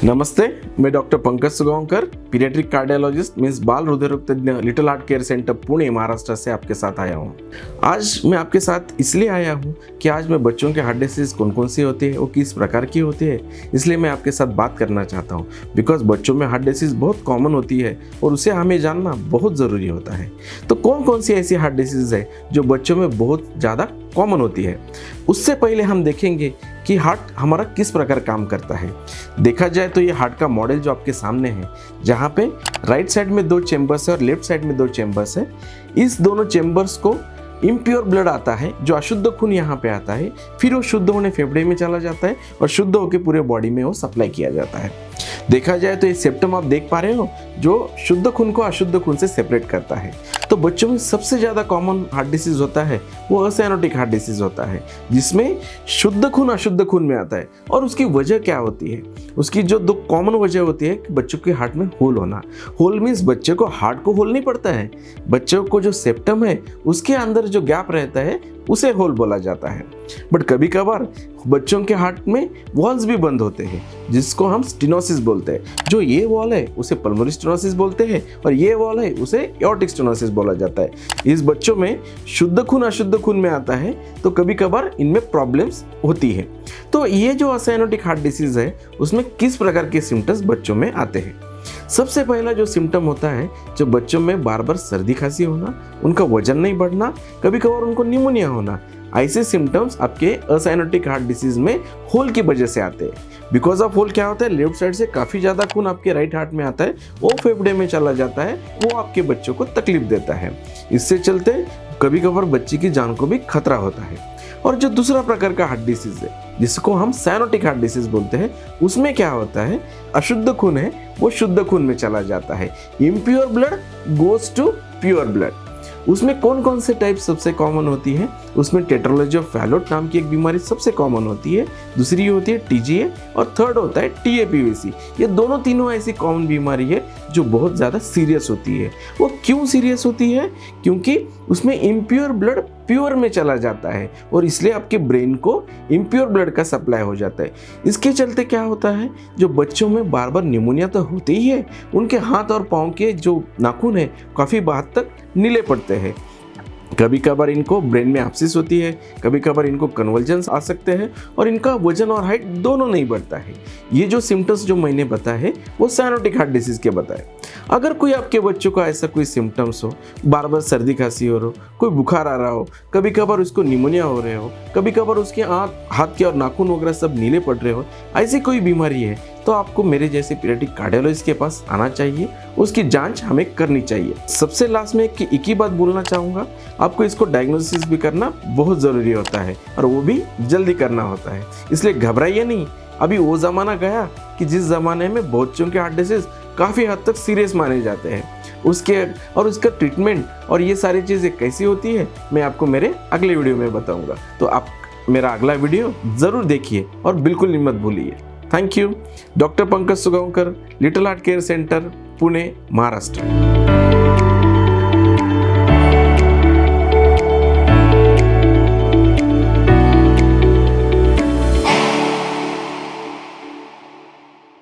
नमस्ते, मैं doctor Pankaj Sugaonkar, paediatric cardiologist means बाल हृदय रोग तज्ञ Little Heart Care Centre Pune Maharashtra से आपके साथ आया हूँ। आज मैं आपके साथ इसलिए आया हूँ कि आज मैं बच्चों के हार्ट डिसीज कौन कौन सी होती है, वो किस प्रकार की होती है, इसलिए मैं आपके साथ बात करना चाहता हूँ। बिकॉज बच्चों में हार्ट डिसीज बहुत कॉमन होती है और उसे हमें जानना बहुत ज़रूरी होता है। तो कौन कौन सी ऐसी हार्ट डिसीज है जो बच्चों में बहुत ज़्यादा कॉमन होती है, उससे पहले हम देखेंगे कि हार्ट हमारा किस प्रकार काम करता है। देखा जाए तो ये हार्ट का मॉडल जो आपके सामने है, जहाँ पे राइट साइड में 2 चेम्बर्स है और लेफ्ट साइड में 2 चेम्बर्स है। इस दोनों चेम्बर्स को इम्प्योर ब्लड आता है, जो अशुद्ध खून यहाँ पे आता है, फिर वो शुद्ध होने फेफड़े में चला जाता है और शुद्ध होकर पूरे बॉडी में वो सप्लाई किया जाता है। देखा जाए तो ये सेप्टम आप देख पा रहे हो, जो शुद्ध खून को अशुद्ध खून से सेपरेट करता है। तो बच्चों में सबसे ज़्यादा कॉमन हार्ट डिसीज होता है वो असाइनोटिक हार्ट डिसीज होता है, जिसमें शुद्ध खून अशुद्ध खून में आता है। और उसकी वजह क्या होती है? उसकी जो 2 कॉमन वजह होती है कि बच्चों के हार्ट में होल होना। होल मीन्स बच्चे को हार्ट को होल नहीं पड़ता है, बच्चों को जो सेप्टम है उसके अंदर जो गैप रहता है उसे होल बोला जाता है। बट कभी कभार बच्चों के हार्ट में वॉल्स भी बंद होते हैं, जिसको हम स्टेनोसिस बोलते हैं। जो ये वॉल है उसे पल्मोनरी स्टेनोसिस बोलते हैं और ये वॉल है उसे एओर्टिक स्टेनोसिस बोला जाता है। इस बच्चों में शुद्ध खून अशुद्ध खून में आता है, तो कभी कभार इनमें प्रॉब्लम्स होती है। तो ये जो असाइनोटिक हार्ट डिसीज है उसमें किस प्रकार के सिम्टम्स बच्चों में आते हैं? सबसे पहला जो सिम्टम होता है, जो बच्चों में बार बार सर्दी खांसी होना, उनका वजन नहीं बढ़ना, कभी कभार उनको निमोनिया होना। ऐसे सिम्टम्स आपके असाइनोटिक हार्ट डिसीज में होल की वजह से आते हैं। बिकॉज ऑफ होल क्या होता है, लेफ्ट साइड से काफ़ी ज़्यादा खून आपके राइट हार्ट में आता है, वो फेफड़े में चला जाता है, वो आपके बच्चों को तकलीफ देता है। इससे चलते कभी कभार बच्चे की जान को भी खतरा होता है। और जो दूसरा प्रकार का हार्ट डिसीज है, जिसको हम साइनोटिक हार्ट डिसीज बोलते हैं, उसमें क्या होता है, अशुद्ध खून है वो शुद्ध खून में चला जाता है। Impure blood goes to pure blood. उसमें कौन कौन से टाइप सबसे कॉमन होती है? उसमें टेट्रोलॉजी ऑफ फैलोट नाम की एक बीमारी सबसे कॉमन होती है, दूसरी होती है टीजीए और थर्ड होता है टीएपीवीसी। ये दोनों तीनों ऐसी कॉमन बीमारी है जो बहुत ज़्यादा सीरियस होती है। वो क्यों सीरियस होती है? क्योंकि उसमें इम्प्योर ब्लड प्योर में चला जाता है और इसलिए आपके ब्रेन को इम्प्योर ब्लड का सप्लाई हो जाता है। इसके चलते क्या होता है, जो बच्चों में बार बार निमोनिया तो होते ही है, उनके हाथ और पाँव के जो नाखून है काफ़ी बाहर तक नीले पड़ते हैं। कभी कभार इनको ब्रेन में एब्सिस होती है, कभी कभार इनको कन्वल्जन्स आ सकते हैं और इनका वजन और हाइट दोनों नहीं बढ़ता है। ये जो सिम्टम्स जो मैंने बताए हैं वो साइनोटिक हार्ट डिसीज के बताए। अगर कोई आपके बच्चों को ऐसा कोई सिम्टम्स हो, बार बार सर्दी खांसी हो रहा हो, कोई बुखार आ रहा हो, कभी कभार उसको निमोनिया हो रहे हो, कभी कभार उसके हाथ के और नाखून वगैरह सब नीले पड़ रहे हो, ऐसी कोई बीमारी है तो आपको मेरे जैसे पीडियाट्रिक कार्डियोलॉजिस्ट के पास आना चाहिए, उसकी जांच हमें करनी चाहिए। सबसे लास्ट में एक ही बात बोलना चाहूँगा, आपको इसको डायग्नोसिस भी करना बहुत ज़रूरी होता है और वो भी जल्दी करना होता है। इसलिए घबराइए नहीं। अभी वो ज़माना गया कि जिस ज़माने में बच्चों के हार्ट डिसीज काफ़ी हद तक सीरियस माने जाते हैं। उसका ट्रीटमेंट और ये सारी चीज़ें कैसी होती है मैं आपको मेरे अगले वीडियो में बताऊँगा। तो आप मेरा अगला वीडियो ज़रूर देखिए और बिल्कुल मत भूलिए। Thank you. Doctor Pankaj Sugaonkar, Little Heart Care Centre, Pune, Maharashtra.